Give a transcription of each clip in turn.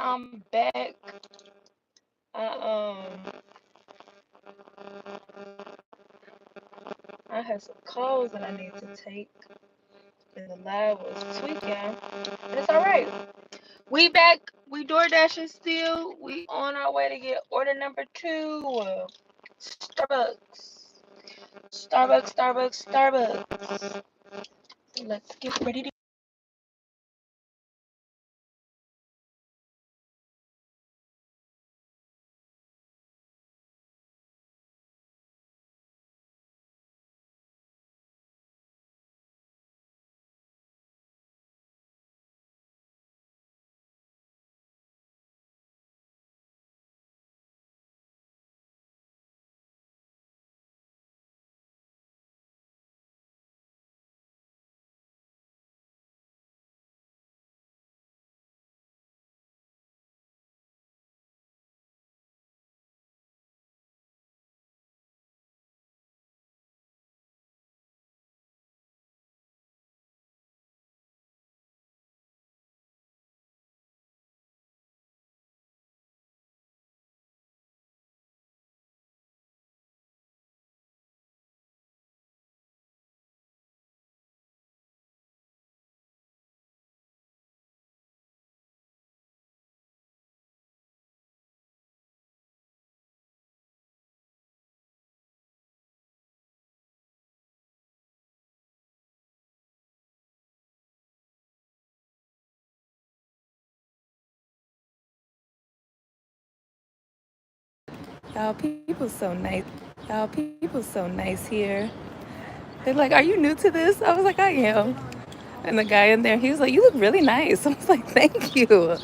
I'm back. I I had some calls that I need to take, and the live was tweaking, but it's all right. We back. We door dashing still. We on our way to get order number 2. Starbucks. Starbucks. Starbucks. Starbucks. Let's get ready to. Y'all, people so nice. Y'all, people so nice here. They're like, "Are you new to this?" I was like, "I am." And the guy in there, he was like, "You look really nice." I was like, "Thank you."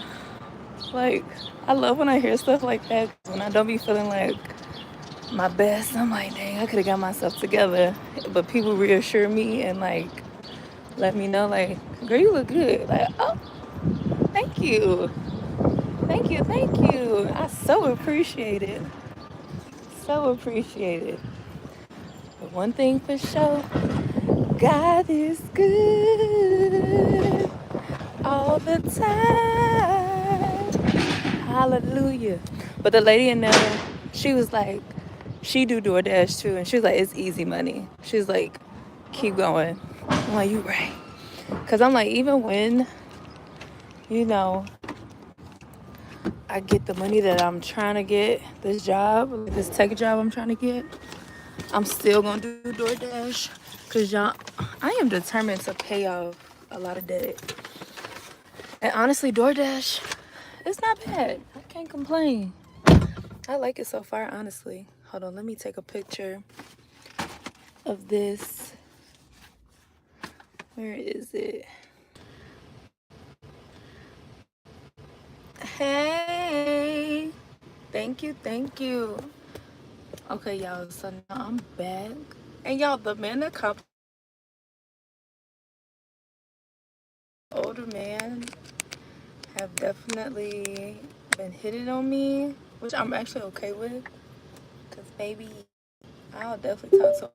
Like, I love when I hear stuff like that. When I don't be feeling like my best, I'm like, "Dang, I could have got myself together." But people reassure me and like let me know, like, "Girl, you look good." Like, oh, thank you, thank you, thank you. I so appreciate it. So appreciate it. But one thing for sure. God is good all the time. Hallelujah. But the lady in there, she was like, she do DoorDash too. And she was like, it's easy money. She's like, keep going. I'm like, you right. Because I'm like, even when, you know, I get the money that I'm trying to get, this job, this tech job I'm trying to get, I'm still going to do DoorDash. Because y'all, I am determined to pay off a lot of debt. And honestly, DoorDash, it's not bad. I can't complain. I like it so far, honestly. Hold on, let me take a picture of this. Where is it? Hey! Thank you, thank you. Okay, y'all, so now I'm back. And y'all, the man that comes, older man, have definitely been hitting on me, which I'm actually okay with. Because, baby, I'll definitely talk to.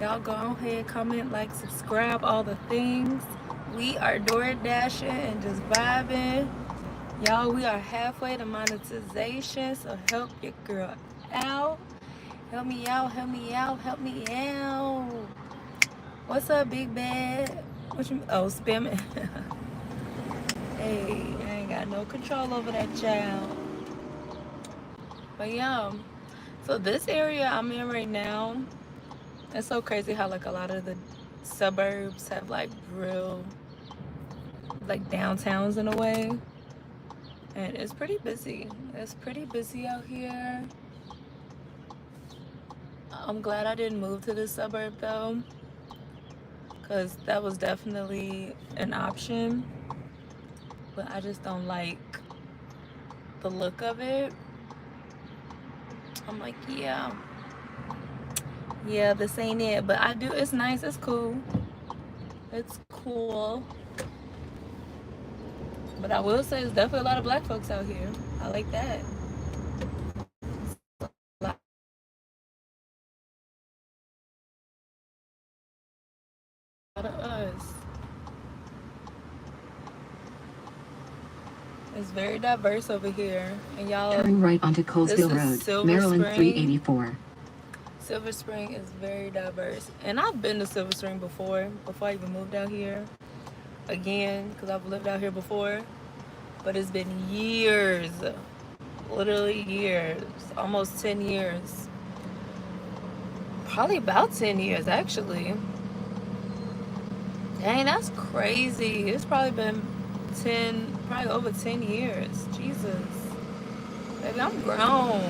Y'all go ahead, comment, like, subscribe, all the things. We are door dashing and just vibing. Y'all, we are halfway to monetization, so help your girl out. Help me out, help me out, help me out. What's up, big bad? What you, oh, spamming. Hey, I ain't got no control over that child. But yeah, so this area I'm in right now, it's so crazy how like a lot of the suburbs have like real like downtowns in a way, and it's pretty busy. It's pretty busy out here. I'm glad I didn't move to this suburb though, because that was definitely an option. But I just don't like the look of it. I'm like, yeah, this ain't it. But I do, it's nice, it's cool. It's cool. But I will say there's definitely a lot of black folks out here. I like that. A lot of us. It's very diverse over here. And y'all, turn right onto Colesville Road, Maryland 384. Silver Spring is very diverse. And I've been to Silver Spring before I even moved out here. Again, because I've lived out here before. But it's been years. Literally years. Almost 10 years. Probably about 10 years, actually. Dang, that's crazy. It's probably been probably over 10 years. Jesus. Baby, I'm grown.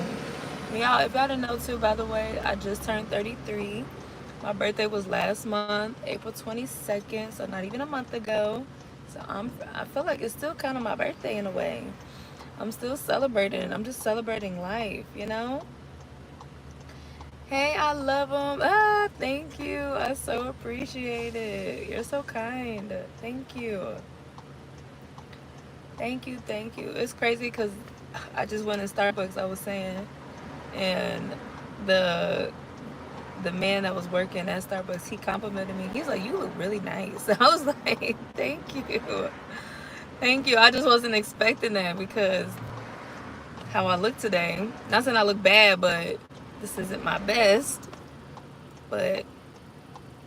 Y'all, if y'all didn't know too, by the way, I just turned 33. My birthday was last month, April 22nd, so not even a month ago. So I feel like it's still kind of my birthday in a way. I'm still celebrating. I'm just celebrating life, you know? Hey, I love them. Ah, thank you. I so appreciate it. You're so kind. Thank you. Thank you, thank you. It's crazy because I just went in Starbucks, I was saying, and the the man that was working at Starbucks, he complimented me. He's like, "You look really nice." I was like, "Thank you, thank you." I just wasn't expecting that because how I look today. Not saying I look bad, but this isn't my best. But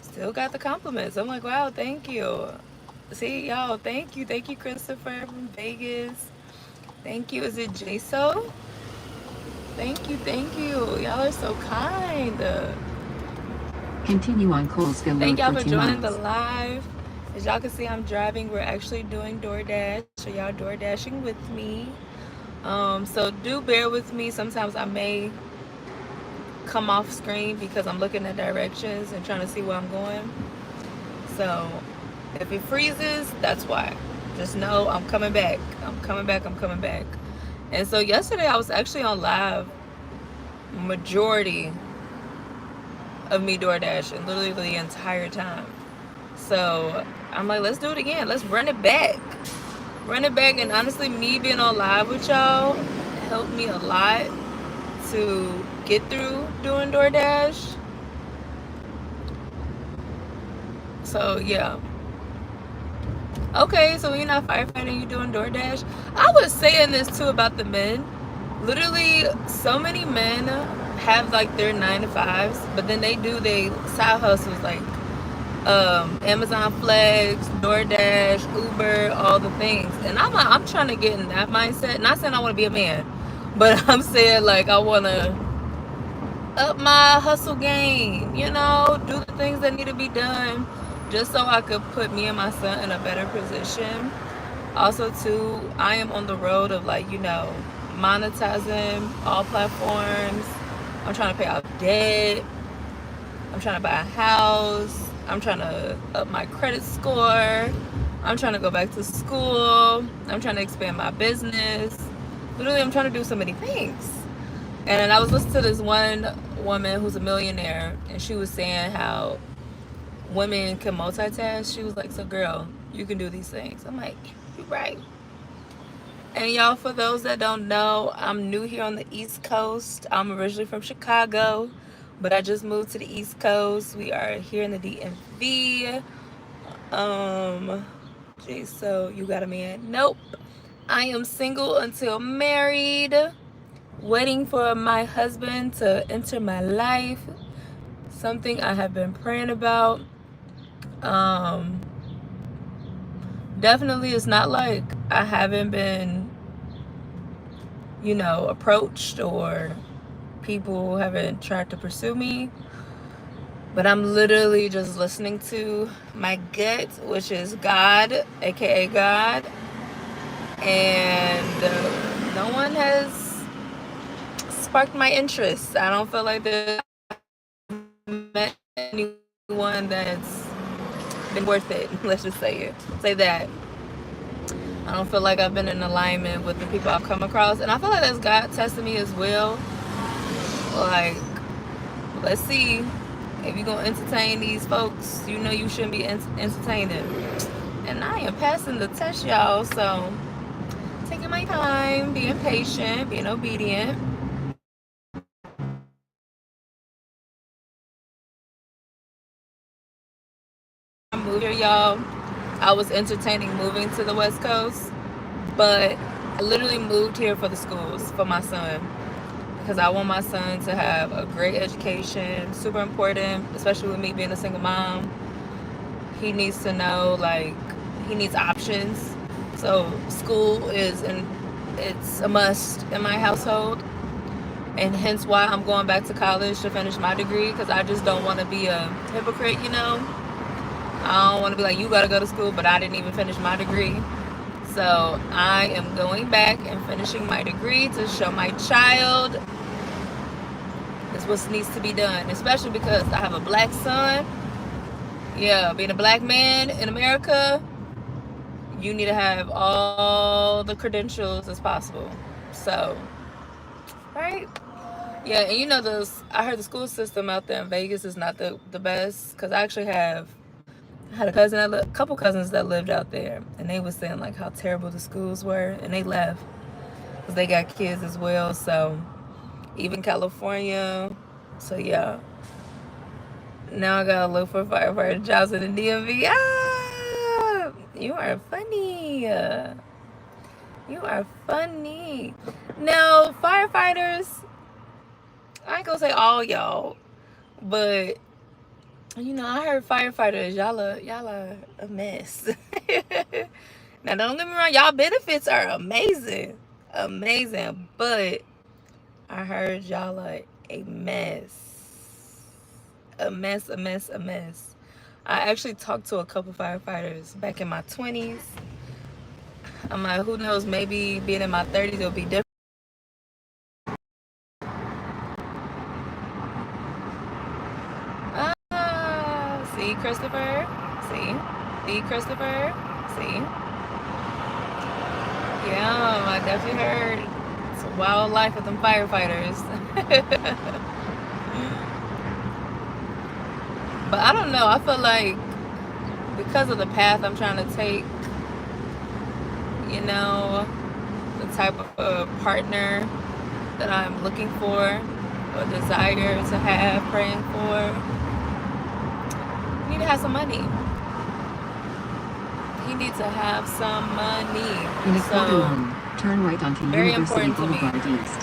still got the compliments. I'm like, wow, thank you. See, y'all, thank you, Christopher from Vegas. Thank you. Is it JSO? Thank you. Y'all are so kind. Continue on Colesville Thank Road y'all for for 2 joining the miles. live. As y'all can see, I'm driving. We're actually doing DoorDash, so y'all DoorDashing with me. So do bear with me. Sometimes I may come off screen because I'm looking at directions and trying to see where I'm going. So if it freezes, that's why. Just know I'm coming back. I'm coming back. I'm coming back. And so yesterday I was actually on live majority of me door dashing, literally the entire time. So I'm like, let's do it again. Let's run it back. Run it back. And honestly, me being on live with y'all helped me a lot to get through doing DoorDash. So yeah. Okay, so when you're not firefighting, you're doing DoorDash. I was saying this too about the men. Literally, so many men have like their 9 to 5s, but then they do their side hustles like Amazon Flex, DoorDash, Uber, all the things. And I'm trying to get in that mindset. Not saying I want to be a man, but I'm saying like I want to up my hustle game, you know, do the things that need to be done just so I could put me and my son in a better position. Also too, I am on the road of like, you know, monetizing all platforms. I'm trying to pay off debt. I'm trying to buy a house. I'm trying to up my credit score. I'm trying to go back to school. I'm trying to expand my business. Literally, I'm trying to do so many things. And I was listening to this one woman who's a millionaire, and she was saying how women can multitask. She was like, so girl, you can do these things. I'm like, you're right. And y'all, for those that don't know, I'm new here on the East Coast. I'm originally from Chicago, but I just moved to the East Coast. We are here in the DMV. Geez, so you got a man? Nope. I am single until married. Waiting for my husband to enter my life. Something I have been praying about. Um, Definitely, it's not like I haven't been, you know, approached or people haven't tried to pursue me. But I'm literally just listening to my gut, which is God, aka God. And no one has sparked my interest. I don't feel like there's met anyone that's been worth it. Let's just say that. I don't feel like I've been in alignment with the people I've come across, and I feel like that's God testing me as well. Like, let's see if you're gonna entertain these folks you know you shouldn't be entertaining. And I am passing the test, y'all. So taking my time, being patient, being obedient. I moved here, y'all. I was entertaining moving to the West Coast, but I literally moved here for the schools for my son, because I want my son to have a great education. Super important, especially with me being a single mom. He needs to know, like, he needs options. So school it's a must in my household, and hence why I'm going back to college to finish my degree, because I just don't want to be a hypocrite, you know. I don't want to be like, you gotta go to school, but I didn't even finish my degree. So I am going back and finishing my degree to show my child this what needs to be done, especially because I have a black son. Yeah, being a black man in America, you need to have all the credentials as possible. So, right? Yeah, and you know, I heard the school system out there in Vegas is not the best, because I actually had a couple cousins that lived out there, and they was saying like how terrible the schools were, and they left because they got kids as well. So even California. So yeah, now I gotta look for firefighter jobs in the DMV. Ah, you are funny. You are funny. Now firefighters, I ain't gonna say all y'all, but you know, I heard firefighters, y'all are a mess. Now don't get me wrong, y'all benefits are amazing, but I heard y'all are a mess. A mess. I actually talked to a couple firefighters back in my 20s. I'm like, who knows, maybe being in my 30s it'll be different. See, Christopher? See, Christopher? See? Yeah, I definitely heard it's a wild life with them firefighters. But I don't know, I feel like because of the path I'm trying to take, you know, the type of partner that I'm looking for or desire to have, praying for, you need to have some money. You need to have some money. In a quarter mile, turn right onto very University important to me. Boulevard East.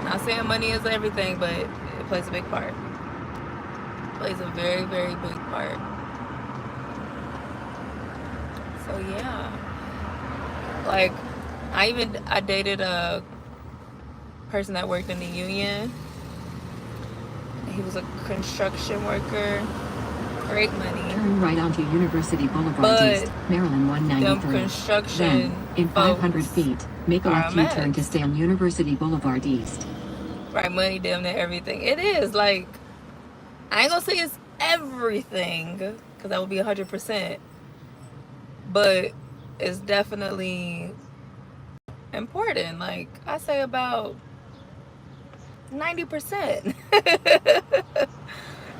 Not saying money is everything, but it plays a big part. It plays a very, very big part. So yeah, like I dated a person that worked in the union. He was a construction worker. Great money. Turn right onto University Boulevard East, Maryland 193. Construction then, in 500 feet, make a left U-turn to stay on University Boulevard East. Right, money, damn near everything. It is, like, I ain't gonna say it's everything, because that would be 100%. But it's definitely important. Like, I say about 90%.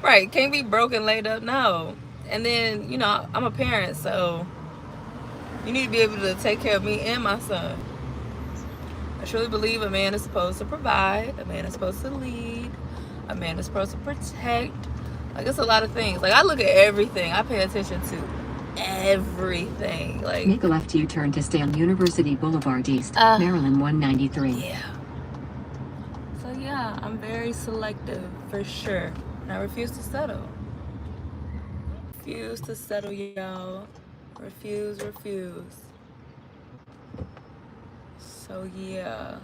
Right, can't be broken, laid up, no. And then, you know, I'm a parent, so you need to be able to take care of me and my son. I truly believe a man is supposed to provide, a man is supposed to lead, a man is supposed to protect. Like, it's a lot of things. Like, I look at everything. I pay attention to everything. Like, make a left U-turn to stay on University Boulevard East, Maryland 193. Yeah. So yeah, I'm very selective for sure. And I refuse to settle. Refuse to settle, y'all. Refuse. So yeah.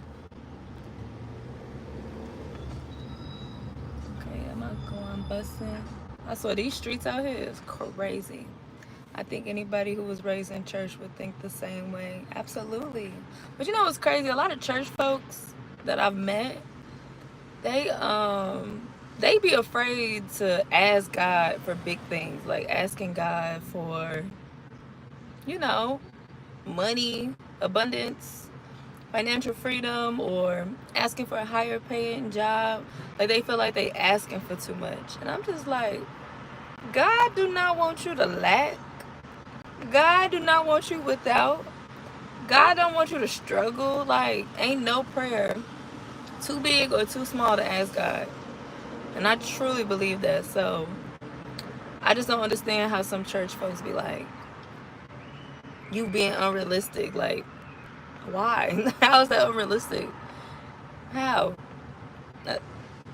Okay, am I going busting? I swear these streets out here is crazy. I think anybody who was raised in church would think the same way. Absolutely. But you know what's crazy? A lot of church folks that I've met, they they be afraid to ask God for big things, like asking God for, you know, money, abundance, financial freedom, or asking for a higher paying job. Like they feel like they asking for too much. And I'm just like, God do not want you to lack. God do not want you without. God don't want you to struggle. Like, ain't no prayer too big or too small to ask God. And I truly believe that. So I just don't understand how some church folks be like, you being unrealistic. Like, why? How is that unrealistic? How?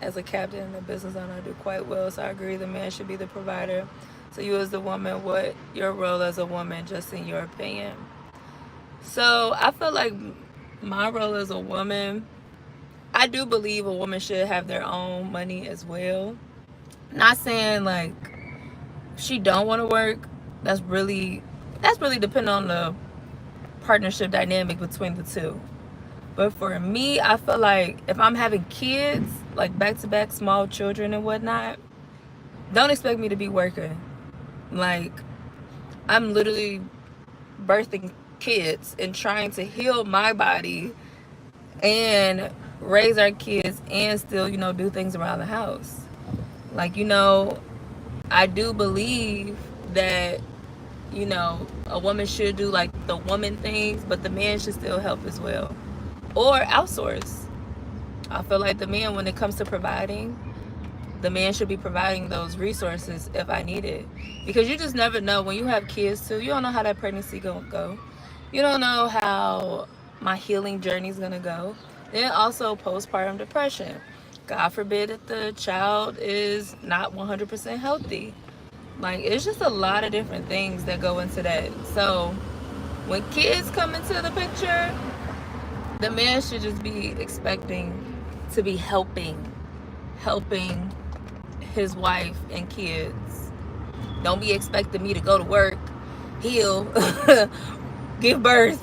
As a captain and a business owner, I do quite well. So I agree the man should be the provider. So you as the woman, what your role as a woman, just in your opinion? So I feel like my role as a woman, I do believe a woman should have their own money as well. Not saying like she don't want to work. That's really dependent on the partnership dynamic between the two. But for me, I feel like if I'm having kids, like back-to-back small children and whatnot, don't expect me to be working. Like, I'm literally birthing kids and trying to heal my body and raise our kids and still, you know, do things around the house. Like, you know, I do believe that, you know, a woman should do like the woman things, but the man should still help as well. Or outsource. I feel like the man, when it comes to providing, the man should be providing those resources if I need it. Because you just never know. When you have kids too, you don't know how that pregnancy gonna go. You don't know how my healing journey is gonna go. Then also postpartum depression. God forbid if the child is not 100% healthy. Like, it's just a lot of different things that go into that. So when kids come into the picture, the man should just be expecting to be helping his wife and kids. Don't be expecting me to go to work, heal, give birth,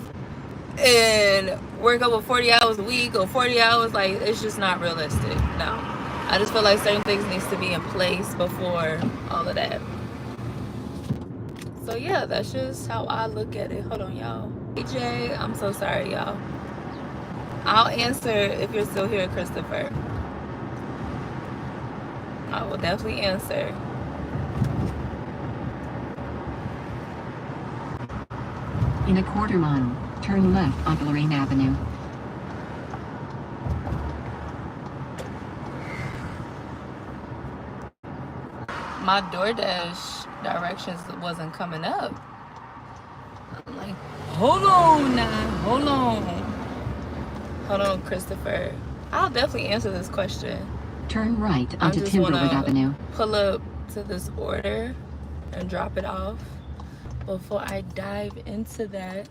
and work over 40 hours a week or 40 hours. Like, it's just not realistic. No. I just feel like certain things needs to be in place before all of that. So yeah, that's just how I look at it. Hold on, y'all. AJ, I'm so sorry, y'all. I'll answer if you're still here, Christopher. I will definitely answer. In a quarter mile, turn left on Lorraine Avenue. My DoorDash directions wasn't coming up. I'm like, hold on now, hold on, Christopher. I'll definitely answer this question. Turn right onto Timberwood Avenue. Pull up to this order and drop it off. Before I dive into that,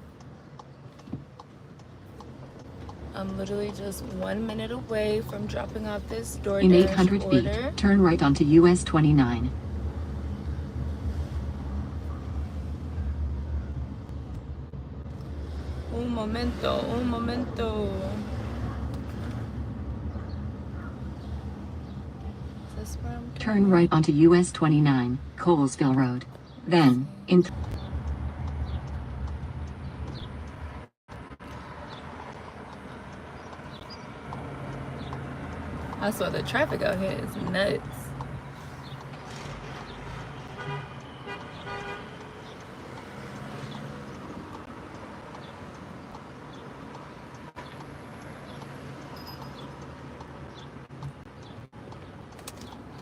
I'm literally just 1 minute away from dropping off this DoorDash in 800 order. feet, turn right onto US 29. Un momento. Is this where I'm going? Turn right onto US 29, Colesville Road. Then, in... I saw the traffic out here is nuts.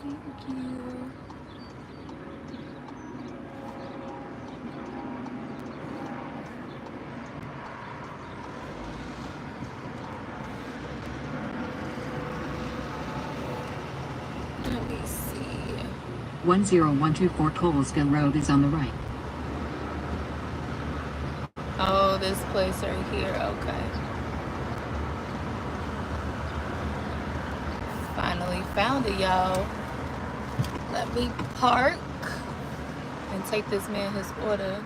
Thank you. Let me see. 10124 Colesville Road is on the right. Oh, this place right here. Okay. Finally found it, y'all. Let me park and take this man his order.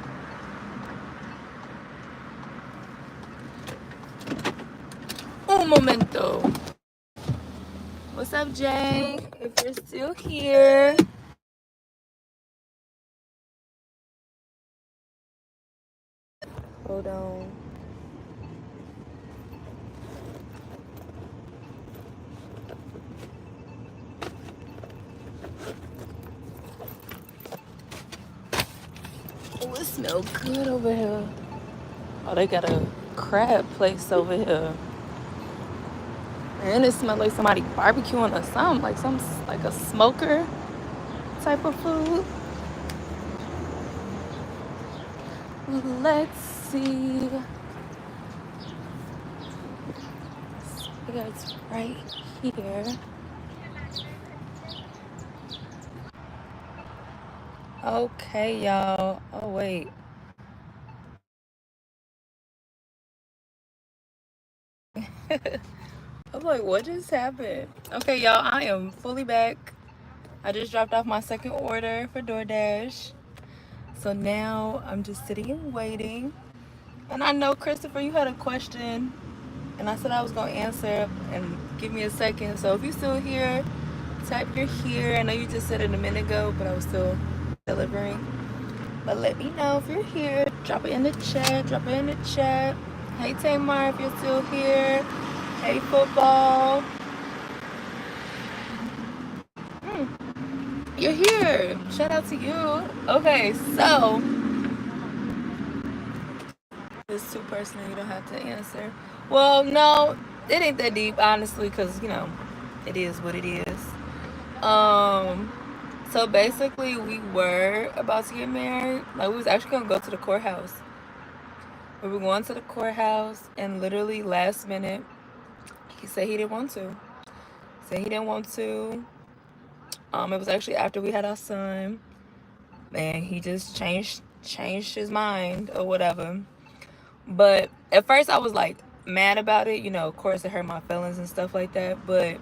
Un momento. What's up, Jay? If you're still here. Hold on. Oh, it smells good over here. Oh, they got a crab place over here. And it smells like somebody barbecuing or something, like a smoker type of food. Let's see. It's right here. Okay, y'all. Oh, wait. I'm like, what just happened? Okay, y'all, I am fully back. I just dropped off my second order for DoorDash. So now I'm just sitting and waiting. And I know, Christopher, you had a question. And I said I was going to answer and give me a second. So if you're still here, type you're here. I know you just said it a minute ago, but I was still delivering. But let me know if you're here. Drop it in the chat. Drop it in the chat. Hey, Tamar, if you're still here. Hey, football. You're here. Shout out to you. Okay, so it's too personal. You don't have to answer. Well, no, it ain't that deep, honestly, because, you know, it is what it is. So basically, we were about to get married. Like, we was actually going to go to the courthouse. We were going to the courthouse, and literally last minute, he said he didn't want to. Said he didn't want to. It was actually after we had our son, and he just changed his mind or whatever. But at first, I was like mad about it. You know, of course, it hurt my feelings and stuff like that. But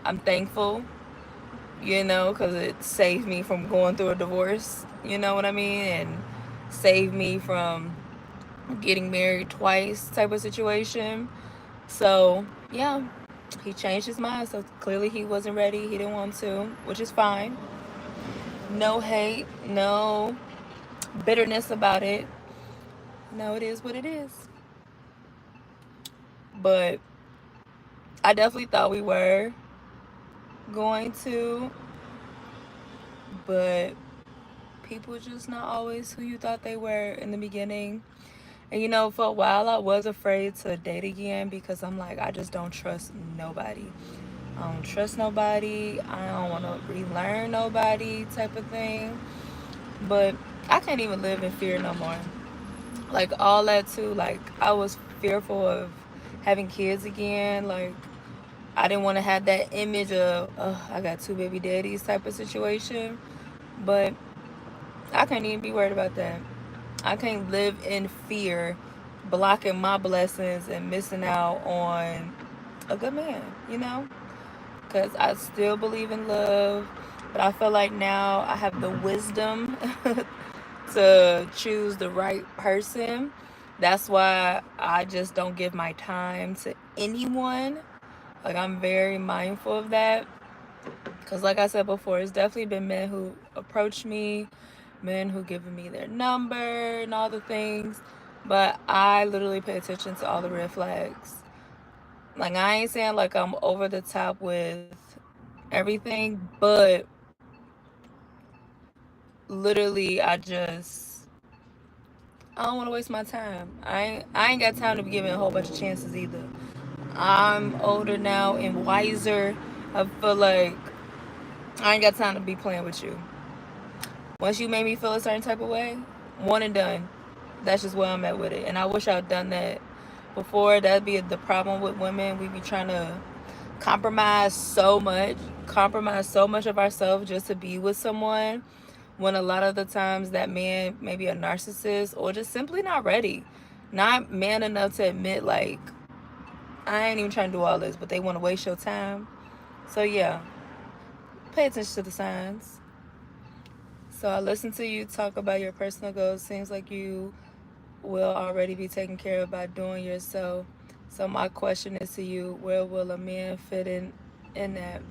I'm thankful, you know, because it saved me from going through a divorce. You know what I mean? And saved me from getting married twice type of situation. So yeah, he changed his mind. So clearly he wasn't ready. He didn't want to, which is fine. No hate, no bitterness about it. No, it is what it is. But I definitely thought we were going to, but people just not always who you thought they were in the beginning. And you know, for a while I was afraid to date again because I'm like, I just don't trust nobody. I don't trust nobody. I don't want to relearn nobody type of thing. But I can't even live in fear no more. Like all that too, like I was fearful of having kids again. Like I didn't want to have that image of, I got two baby daddies type of situation. But I can't even be worried about that. I can't live in fear, blocking my blessings and missing out on a good man, you know? Because I still believe in love, but I feel like now I have the wisdom to choose the right person. That's why I just don't give my time to anyone. Like, I'm very mindful of that. Because like I said before, it's definitely been men who approach me, men who given me their number and all the things. But I literally pay attention to all the red flags. Like, I ain't saying like I'm over the top with everything, but literally I don't want to waste my time. I ain't got time to be giving a whole bunch of chances either. I'm older now and wiser. I feel like I ain't got time to be playing with you. Once you made me feel a certain type of way, one and done. That's just where I'm at with it. And I wish I'd done that before. That'd be the problem with women. We be trying to compromise so much of ourselves just to be with someone, when a lot of the times that man may be a narcissist or just simply not ready, not man enough to admit, like, I ain't even trying to do all this, but they want to waste your time. So yeah, pay attention to the signs. So I listened to you talk about your personal goals. Seems like you will already be taken care of by doing yourself. So my question is to you, where will a man fit in in that.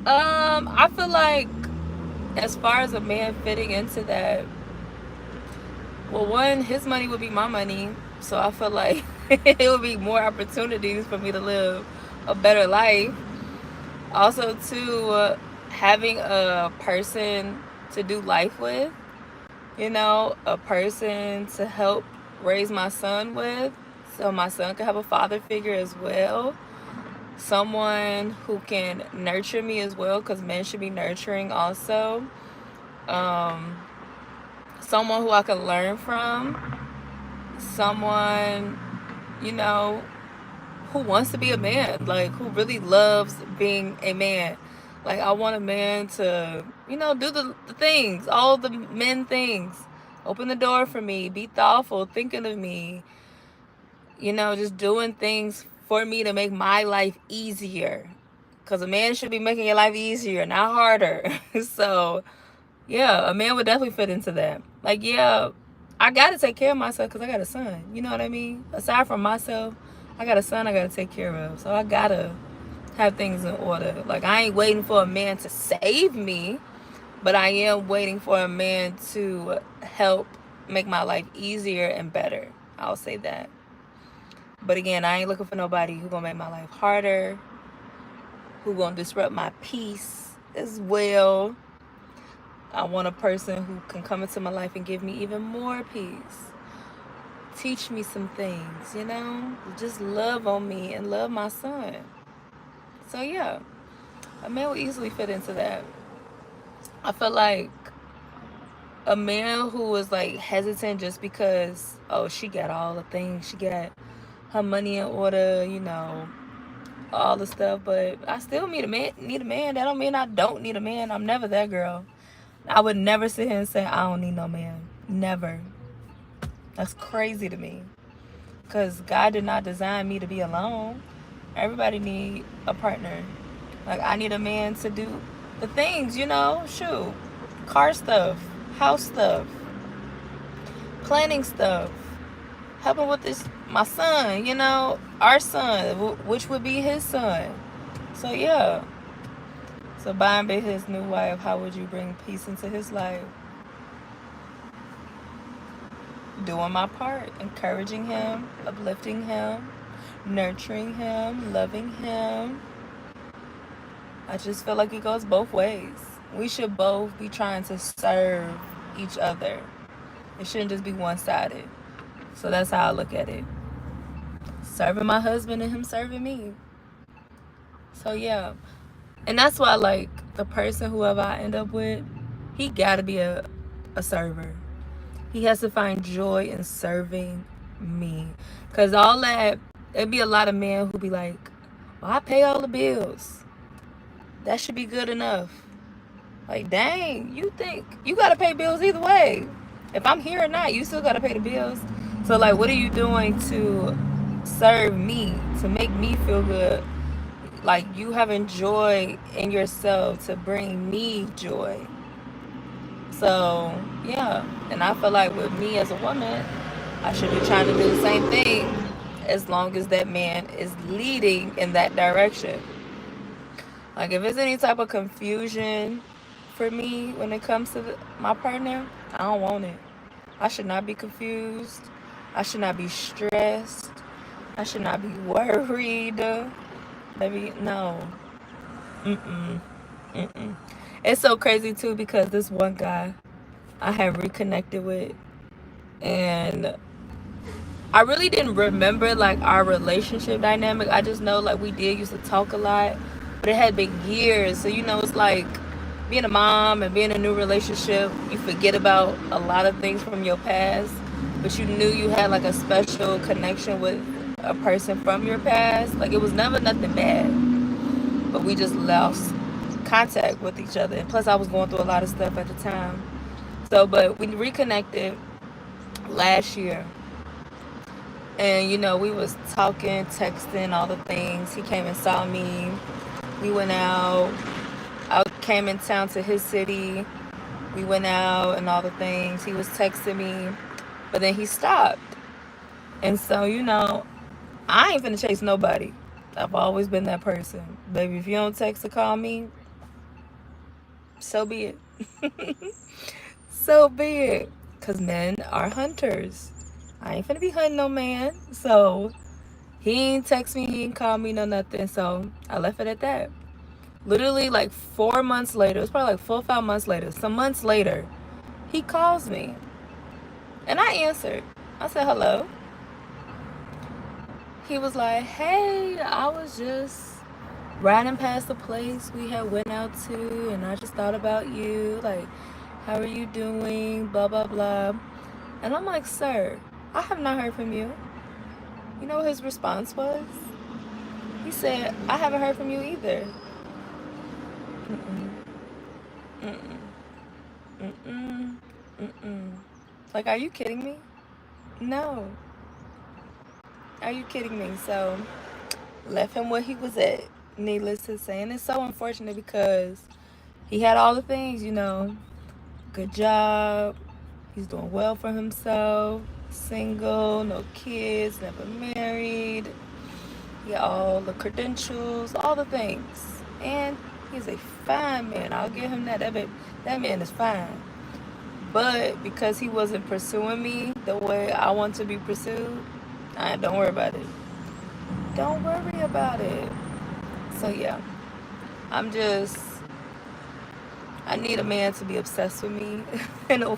I feel like as far as a man fitting into that, well, one, his money would be my money, so I feel like it would be more opportunities for me to live a better life. Also, two, having a person to do life with, you know, a person to help raise my son with, so my son can have a father figure as well. Someone who can nurture me as well, because men should be nurturing also. Um, Someone who I can learn from. Someone, you know, who wants to be a man, like who really loves being a man. Like I want a man to, you know, do the things, all the men things. Open the door for me, be thoughtful, thinking of me, you know, just doing things for me to make my life easier. Because a man should be making your life easier, not harder. So, yeah, a man would definitely fit into that. Like, yeah, I got to take care of myself because I got a son. You know what I mean? Aside from myself, I got a son I got to take care of. So I got to have things in order. Like, I ain't waiting for a man to save me, but I am waiting for a man to help make my life easier and better. I'll say that. But again, I ain't looking for nobody who gonna make my life harder, who gonna disrupt my peace as well. I want a person who can come into my life and give me even more peace. Teach me some things, you know? Just love on me and love my son. So yeah, a man will easily fit into that. I feel like a man who was like hesitant just because, oh, she got all the things, she got her money in order, you know, all the stuff, but I still need a man. That don't mean I don't need a man. I'm never that girl. I would never sit here and say I don't need no man. Never. That's crazy to me. Because God did not design me to be alone. Everybody need a partner. Like I need a man to do the things, you know, shoot. Car stuff, house stuff, planning stuff, helping with this, my son, you know, our son, which would be his son. So yeah. So buying be his new wife, how would you bring peace into his life? Doing my part, encouraging him, uplifting him, nurturing him, loving him. I just feel like it goes both ways. We should both be trying to serve each other. It shouldn't just be one-sided. So that's how I look at it. Serving my husband and him serving me. So yeah. And that's why, like, the person, whoever I end up with, he gotta be a server. He has to find joy in serving me. Because all that, it'd be a lot of men who be like, well, I pay all the bills. That should be good enough. Like, dang, you think you gotta pay bills either way. If I'm here or not, you still gotta pay the bills. So, like, what are you doing to serve me, to make me feel good? Like, you having joy in yourself to bring me joy. So, yeah. And I feel like with me as a woman, I should be trying to do the same thing as long as that man is leading in that direction. Like, if there's any type of confusion for me when it comes to my partner, I don't want it. I should not be confused. I should not be stressed. I should not be worried. Maybe, no. Mm-mm. Mm-mm. It's so crazy, too, because this one guy I had reconnected with, and I really didn't remember, like, our relationship dynamic. I just know, like, we did used to talk a lot, but it had been years. So, you know, it's like being a mom and being in a new relationship, you forget about a lot of things from your past, but you knew you had, like, a special connection with a person from your past. Like, it was never nothing bad, but we just lost contact with each other. And plus, I was going through a lot of stuff at the time. So, but we reconnected last year. And, you know, we was talking, texting, all the things. He came and saw me. We went out. I came in town to his city. We went out and all the things. He was texting me. But then he stopped. And so, you know, I ain't finna chase nobody. I've always been that person. Baby, if you don't text or call me, so be it. So be it. Because men are hunters. I ain't finna be hunting no man. So he ain't text me, he ain't call me, no nothing. So I left it at that. Literally like 4 months later, it was probably like 4 or 5 months later, some months later, he calls me. And I answered. I said, hello. He was like, hey, I was just riding past the place we had went out to, and I just thought about you, like, how are you doing, blah blah blah. And I'm like, sir, I have not heard from you. You know what his response was? He said, I haven't heard from you either. Mm-mm. Mm-mm. Mm-mm. Mm-mm. Like, are you kidding me? No. Are you kidding me? So left him where he was at, needless to say. And it's so unfortunate because he had all the things, you know, good job, he's doing well for himself, single, no kids, never married, he had all the credentials, all the things. And he's a fine man, I'll give him that. That man is fine. But because he wasn't pursuing me the way I want to be pursued, don't worry about it. Don't worry about it. So yeah, I need a man to be obsessed with me. And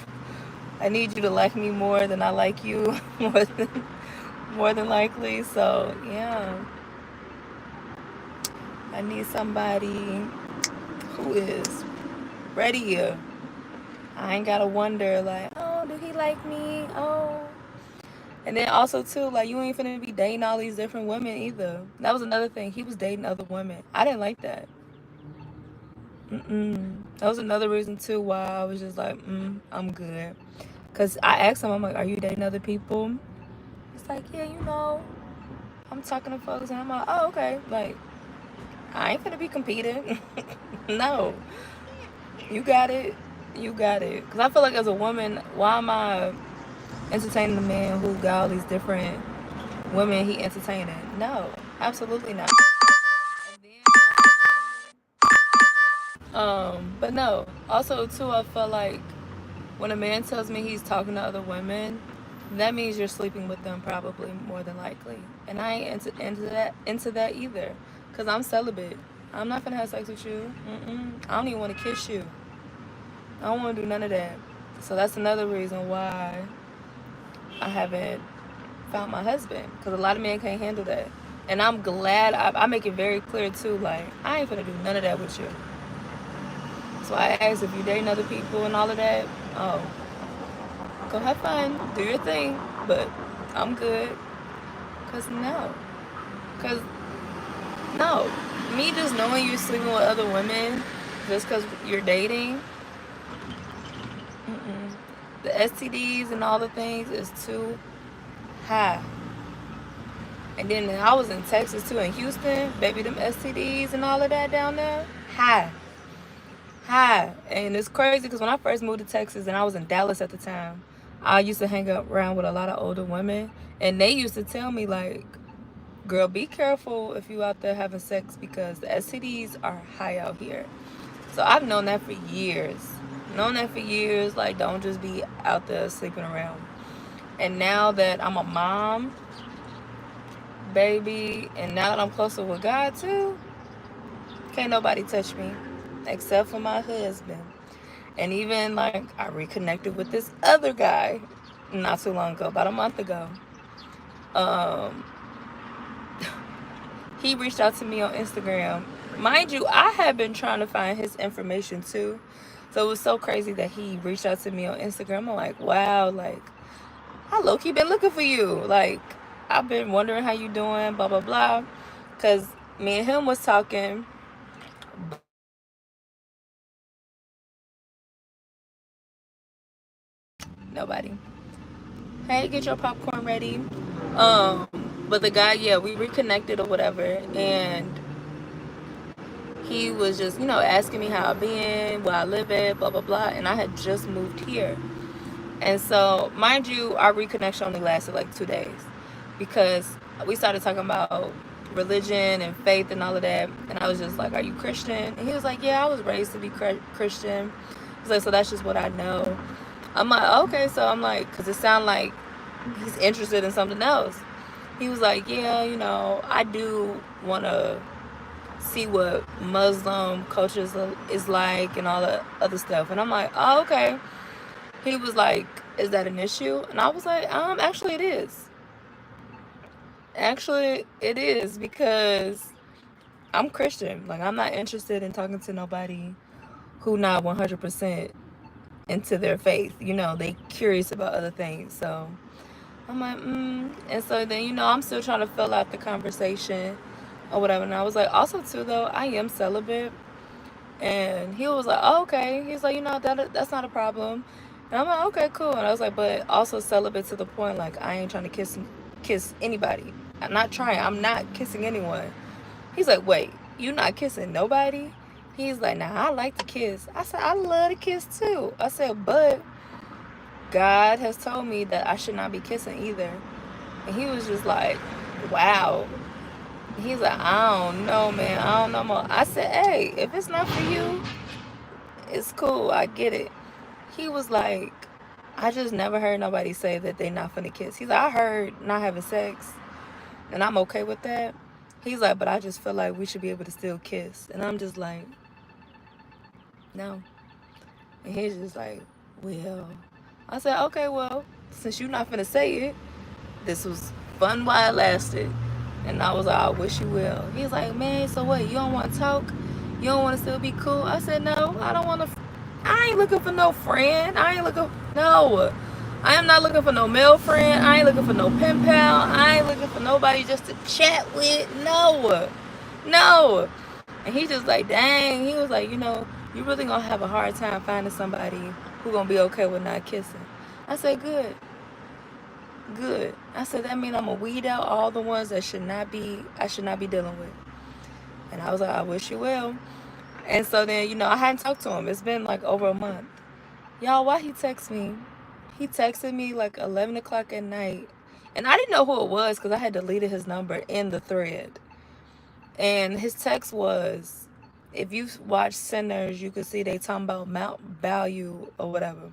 I need you to like me more than I like you, more than likely. So yeah, I need somebody who is ready. I ain't gotta wonder like, oh, do he like me? Oh. And then also too, like, you ain't finna be dating all these different women either. That was another thing. He was dating other women. I didn't like that. That was another reason too why I was just like, I'm good. Cause I asked him, I'm like, are you dating other people? It's like, yeah, you know, I'm talking to folks, and I'm like, oh, okay. Like, I ain't finna be competing. No, you got it. You got it. Cause I feel like as a woman, why am I entertaining a man who got all these different women he entertaining? No, absolutely not. And then, but no. Also, too, I feel like when a man tells me he's talking to other women, that means you're sleeping with them probably more than likely. And I ain't into that either. Cause I'm celibate. I'm not gonna have sex with you. I don't even want to kiss you. I don't want to do none of that. So that's another reason why I haven't found my husband. Cause a lot of men can't handle that. And I'm glad I make it very clear too. Like, I ain't gonna do none of that with you. So I asked if you're dating other people and all of that. Oh, go have fun, do your thing, but I'm good. Cause no, me just knowing you're sleeping with other women just cause you're dating, the STDs and all the things is too high. And then I was in Texas too, in Houston, baby, them STDs and all of that down there, high. And it's crazy because when I first moved to Texas and I was in Dallas at the time, I used to hang around with a lot of older women, and they used to tell me like, girl, be careful if you out there having sex because the STDs are high out here. So I've known that for years. Like, don't just be out there sleeping around. And now that I'm a mom, baby, and now that I'm closer with God too, can't nobody touch me except for my husband. And even like I reconnected with this other guy not too long ago, about a month ago. He reached out to me on Instagram. Mind you, I had been trying to find his information too. So it was so crazy that he reached out to me on Instagram. I'm like, wow, like, I low-key been looking for you. Like, I've been wondering how you doing, blah, blah, blah. Because me and him was talking. Nobody. Hey, get your popcorn ready. But the guy, yeah, we reconnected or whatever. And he was just, asking me how I've been, where I live at, blah, blah, blah. And I had just moved here. And so, mind you, our reconnection only lasted like 2 days because we started talking about religion and faith and all of that. And I was just like, are you Christian? And he was like, yeah, I was raised to be Christian. He's like, so that's just what I know. I'm like, okay. So I'm like, because it sounded like he's interested in something else. He was like, yeah, you know, I do want to see what Muslim culture is like and all the other stuff. And I'm like, oh, okay. He was like, is that an issue? And I was like, actually it is. Actually it is, because I'm Christian. Like, I'm not interested in talking to nobody who not 100% into their faith. You know, they curious about other things. So I'm like, And so then, you know, I'm still trying to fill out the conversation or whatever. And I was like, also too though, I am celibate. And he was like, oh, okay. He's like, you know, that's not a problem. And I'm like, okay, cool. And I was like, but also celibate to the point, like, I ain't trying to kiss anybody. I'm not trying. I'm not kissing anyone. He's like, wait, you not kissing nobody? He's like, nah, I like to kiss. I said, I love to kiss too. I said, but God has told me that I should not be kissing either. And he was just like, wow. He's like, I don't know, man. I don't know more. I said, hey, if it's not for you, it's cool. I get it. He was like, I just never heard nobody say that they not finna kiss. He's like, I heard not having sex, and I'm okay with that. He's like, but I just feel like we should be able to still kiss. And I'm just like, no. And he's just like, well. I said, okay, well, since you're not finna say it, this was fun while it lasted. And I was like, I wish you will. He's like, man, so what? You don't want to talk? You don't want to still be cool? I said, no, I don't want to. I ain't looking for no friend. No. I am not looking for no male friend. I ain't looking for no pen pal. I ain't looking for nobody just to chat with. No. And he just like, dang. He was like, you know, you really going to have a hard time finding somebody who going to be okay with not kissing. I said, good. I said, that means I'm going to weed out all the ones that I should not be dealing with. And I was like, I wish you will. And so then, you know, I hadn't talked to him. It's been like over a month. Y'all, why he text me? He texted me like 11 o'clock at night. And I didn't know who it was because I had deleted his number in the thread. And his text was, if you watch Sinners, you could see they talking about Mount Value or whatever.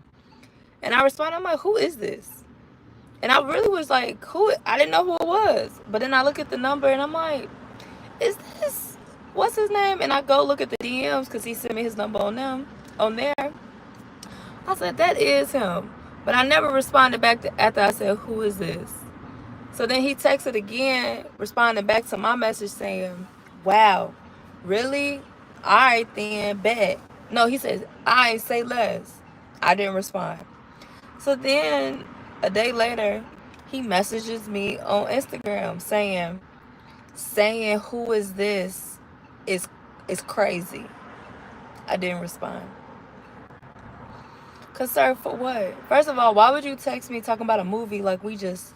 And I responded, I'm like, who is this? And I really was like, who? I didn't know who it was. But then I look at the number and I'm like, is this, what's his name? And I go look at the DMs because he sent me his number on there. I said, that is him. But I never responded back after I said, who is this? So then he texted again, responding back to my message saying, wow, really? All right then, bet. No, he says, I ain't say less. I didn't respond. So then a day later, he messages me on Instagram saying who is this is crazy. I didn't respond. Cause sir, for what? First of all, why would you text me talking about a movie like we just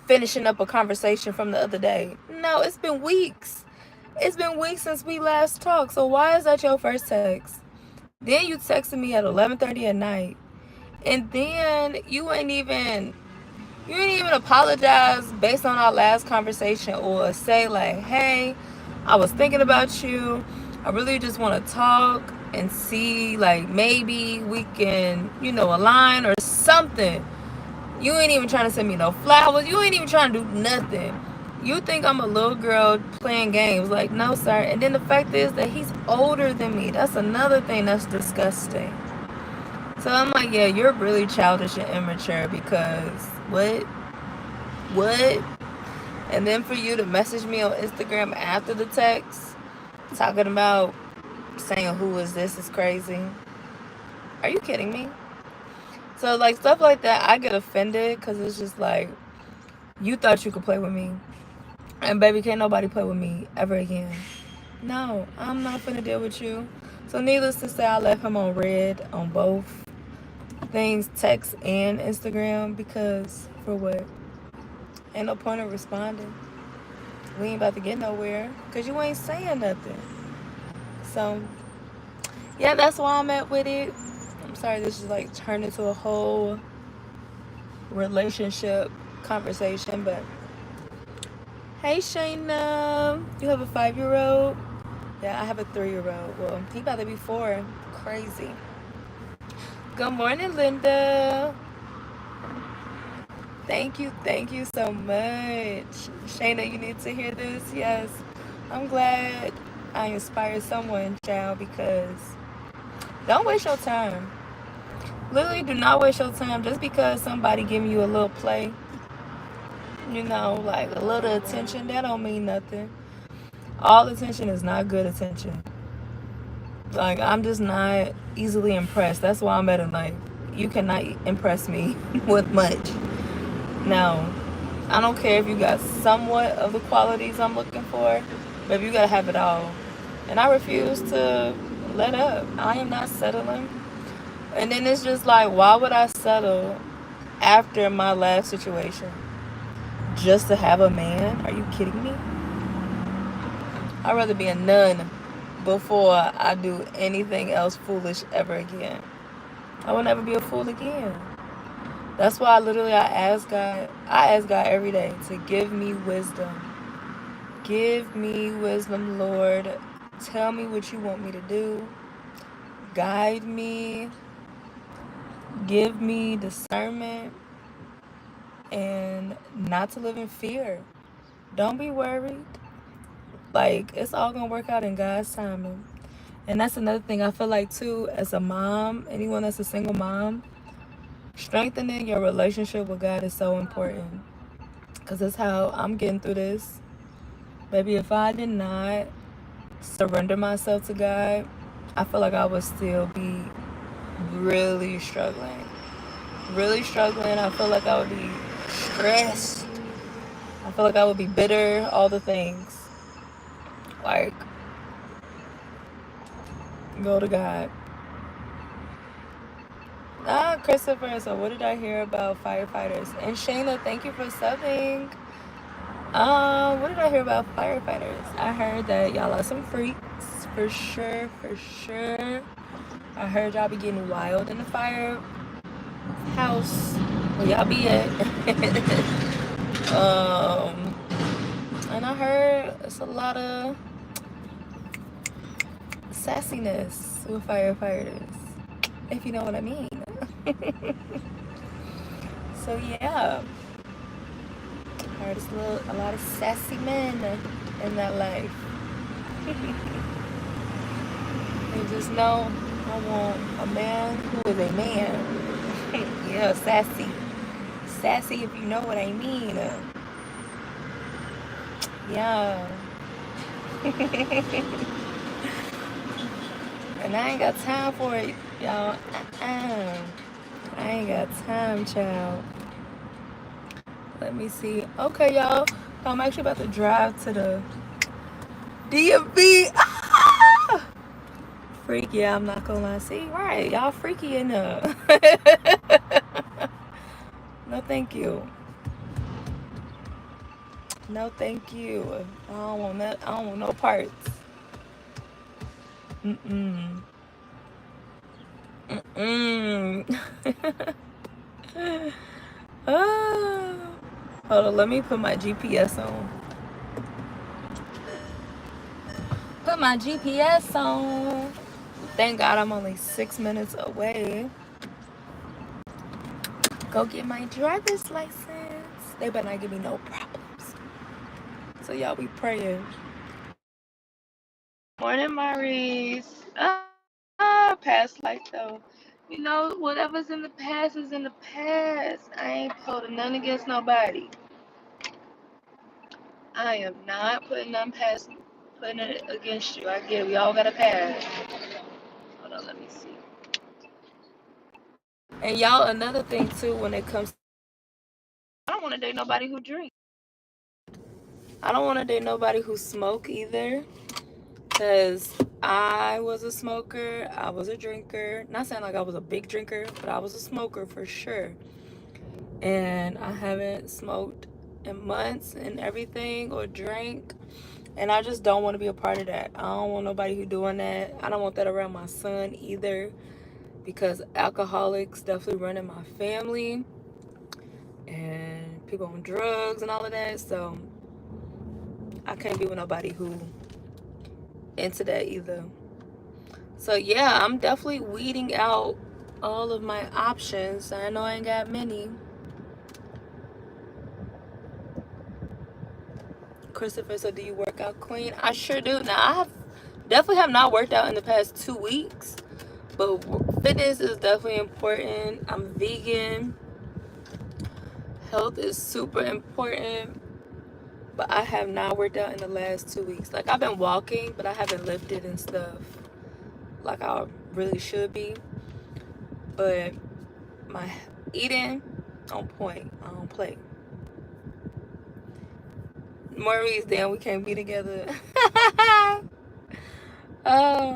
finishing up a conversation from the other day? No, it's been weeks. It's been weeks since we last talked. So why is that your first text? Then you texted me at 11:30 at night. And then you ain't even apologize based on our last conversation or say like, hey, I was thinking about you. I really just want to talk and see like maybe we can, you know, align or something. You ain't even trying to send me no flowers. You ain't even trying to do nothing. You think I'm a little girl playing games. Like, no, sir. And then the fact is that he's older than me. That's another thing that's disgusting. So I'm like, yeah, you're really childish and immature because what? And then for you to message me on Instagram after the text, talking about saying who is this is crazy. Are you kidding me? So like stuff like that, I get offended because it's just like, you thought you could play with me. And baby, can't nobody play with me ever again. No, I'm not finna deal with you. So needless to say, I left him on red on both things, text and Instagram, because for what? Ain't no point of responding. We ain't about to get nowhere because you ain't saying nothing. So yeah, that's why I'm at with it. I'm sorry this is like turned into a whole relationship conversation, but Hey, Shayna. You have a 5-year-old? Yeah, I have a 3-year-old. Well, he about to be 4. Crazy. Good morning, Linda. Thank you so much. Shayna, you need to hear this. Yes, I'm glad I inspired someone, child, because don't waste your time. Literally, do not waste your time just because somebody giving you a little play, like a little attention. That don't mean nothing. All attention is not good attention. Like, I'm just not easily impressed. That's why I'm at life. You cannot impress me with much. No, I don't care if you got somewhat of the qualities I'm looking for, but you gotta have it all. And I refuse to let up. I am not settling. And then it's just like, why would I settle after my last situation? Just to have a man? Are you kidding me? I'd rather be a nun before I do anything else foolish ever again. I will never be a fool again. That's why I ask God every day to give me wisdom. Give me wisdom, Lord. Tell me what you want me to do. Guide me. Give me discernment. And not to live in fear. Don't be worried. Like, it's all going to work out in God's timing. And that's another thing I feel like, too, as a mom, anyone that's a single mom, strengthening your relationship with God is so important. Because that's how I'm getting through this. Baby, if I did not surrender myself to God, I feel like I would still be really struggling. Really struggling. I feel like I would be stressed. I feel like I would be bitter. All the things. Like, go to God. Christopher, so what did I hear about firefighters? And Shayna, thank you for subbing. What did I hear about firefighters? I heard that y'all are some freaks. For sure, for sure. I heard y'all be getting wild in the firehouse. Where y'all be at. And I heard it's a lot of sassiness with firefighters, if you know what I mean. So yeah, I heard it's a lot of sassy men in that life. And just know I want a man who is a man. Yeah, sassy. Sassy, if you know what I mean. Yeah. And I ain't got time for it, y'all. I ain't got time, child. Let me see. Okay, y'all. I'm actually about to drive to the DMV. Ah! Freaky, I'm not gonna lie. See, right, y'all freaky enough. No, thank you. No, thank you. I don't want that. I don't want no parts. Mm-mm. Mm-mm. Ah. Hold on, let me put my GPS on. Put my GPS on. Thank God I'm only 6 minutes away. Go get my driver's license. They better not give me no problems. So y'all be praying. Morning, Maurice. Past life though. You know, whatever's in the past is in the past. I ain't holding none against nobody. I am not putting it against you. I get it. We all got a past. Hold on, let me see. And y'all, another thing too, when it comes, I don't want to date nobody who drinks. I don't want to date nobody who smoke either, because I was a smoker. I was a drinker. Not saying like I was a big drinker, but I was a smoker for sure. And I haven't smoked in months and everything or drank. And I just don't want to be a part of that. I don't want nobody who doing that. I don't want that around my son either, because alcoholics definitely run in my family and people on drugs and all of that. So I can't be with nobody who into that either. So yeah, I'm definitely weeding out all of my options. I know I ain't got many. Christopher said, do you work out, Queen? I sure do. Now, I definitely have not worked out in the past 2 weeks, but fitness is definitely important. I'm vegan. Health is super important, but I have not worked out in the last 2 weeks. Like, I've been walking, but I haven't lifted and stuff like I really should be. But my eating on point. I don't play. Maurice, damn, we can't be together. How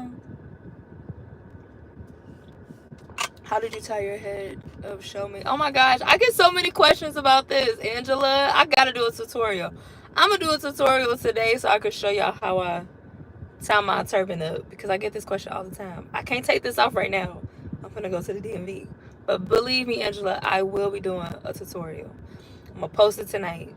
did you tie your head up? Show me. Oh my gosh, I get so many questions about this, Angela. I gotta do a tutorial. I'm gonna do a tutorial today so I can show y'all how I tie my turban up, because I get this question all the time. I can't take this off right now. I'm gonna go to the DMV. But believe me, Angela, I will be doing a tutorial. I'm gonna post it tonight.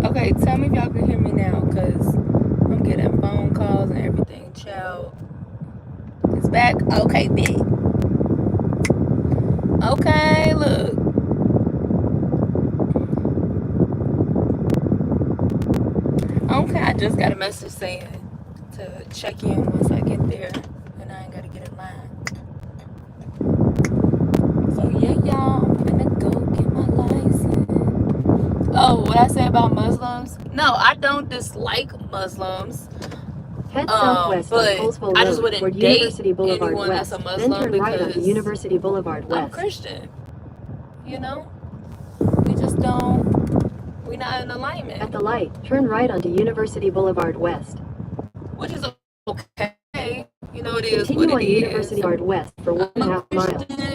Okay, tell me if y'all can hear me now, because I'm getting phone calls and everything. Child is back. Okay, big. Okay, look. Okay, I just got a message saying to check in once I get there, and I ain't gotta get in line. So yeah, y'all, I'm gonna go get my license. Oh, what I say about Muslims? No, I don't dislike Muslims. Head southwest on But Colesville I just Road wouldn't toward date University Boulevard anyone that's West, a then Muslim turn right onto because University Boulevard I'm West. Christian. You know, we just don't. We're not in alignment. At the light, turn right onto University Boulevard West. Which is okay. You know, it is Continue what on it is. University Boulevard West for I'm a 1.5 miles. Christian.